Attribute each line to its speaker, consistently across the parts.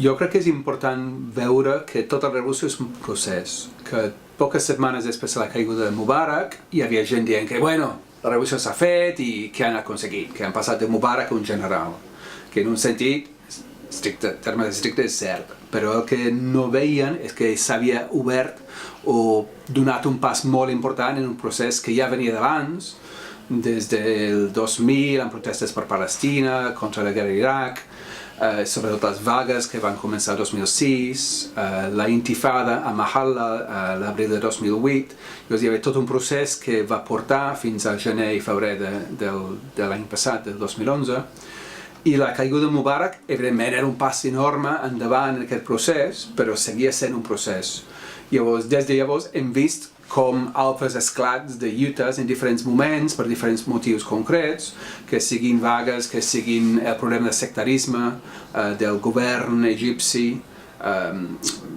Speaker 1: Jo crec que és important veure que tota la revolució és un procés, que poques setmanes després de la caiguda de Mubarak hi havia gent dient que, bueno, la revolució s'ha fet i què han aconseguit, que han passat de Mubarak a un general, que en un sentit, termes estrictes és cert, però el que no veien és que s'havia obert o donat un pas molt important en un procés que ja venia d'abans, des del 2000, amb protestes per Palestina, contra la guerra d'Iraq, sobretot les vagues que van començar el 2006, la intifada a Mahalla a l'abril de 2008. Llavors hi havia tot un procés que va portar fins al gener i febrer de l'any passat, del 2011, i la caiguda de Mubarak, evidentment, era un pas enorme endavant en aquest procés, però seguia sent un procés. Llavors, des de llavors hem vist com altres esclats de lluites en diferents moments, per diferents motius concrets, que siguin vagues, que siguin el problema de sectarisme del govern egipci,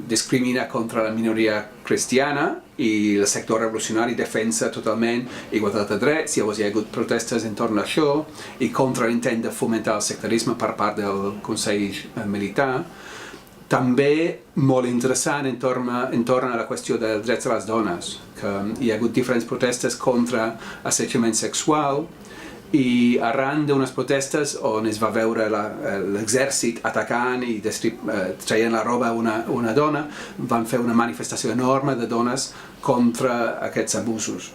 Speaker 1: discrimina contra la minoria cristiana i el sector revolucionari defensa totalment igualtat de drets. Llavors hi ha hagut protestes entorn a això i contra l'intent de fomentar el sectarisme per part del Consell Militar. També molt interessant entorn a la qüestió dels drets de les dones, que hi ha hagut diferents protestes contra assetjament sexual i arran d'unes protestes on es va veure l'exèrcit atacant i traient la roba a una dona, van fer una manifestació enorme de dones contra aquests abusos.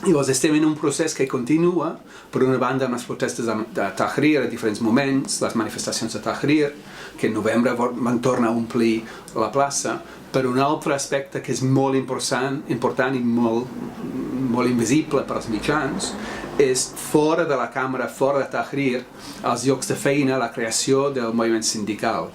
Speaker 1: Llavors estem en un procés que continua, per una banda amb les protestes de Tahrir a diferents moments, les manifestacions de Tahrir, que en novembre van tornar a omplir la plaça, però un altre aspecte que és molt important i molt invisible per als mitjans és fora de la cambra, fora de Tahrir, als llocs de feina, la creació del moviment sindical.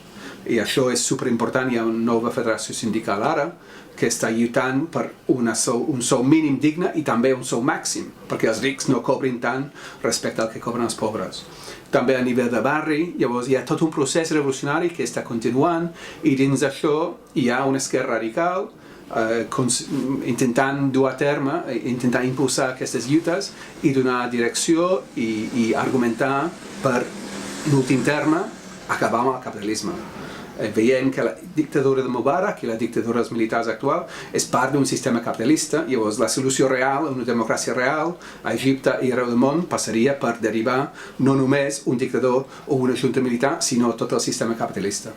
Speaker 1: I això és superimportant. Hi ha una nova federació sindical ara que està lluitant per un sou mínim digne i també un sou màxim, perquè els rics no cobrin tant respecte al que cobren els pobres. També a nivell de barri, llavors hi ha tot un procés revolucionari que està continuant i dins d'això hi ha una esquerra radical intentant dur a terme, intentant impulsar aquestes lluites i donar direcció i argumentar per, en últim terme, acabar amb el capitalisme. Veient que la dictadura de Mubarak i la dictadura dels militars actual és part d'un sistema capitalista. Llavors la solució real, una democràcia real a Egipte i arreu del món passaria per derivar no només un dictador o una junta militar, sinó tot el sistema capitalista.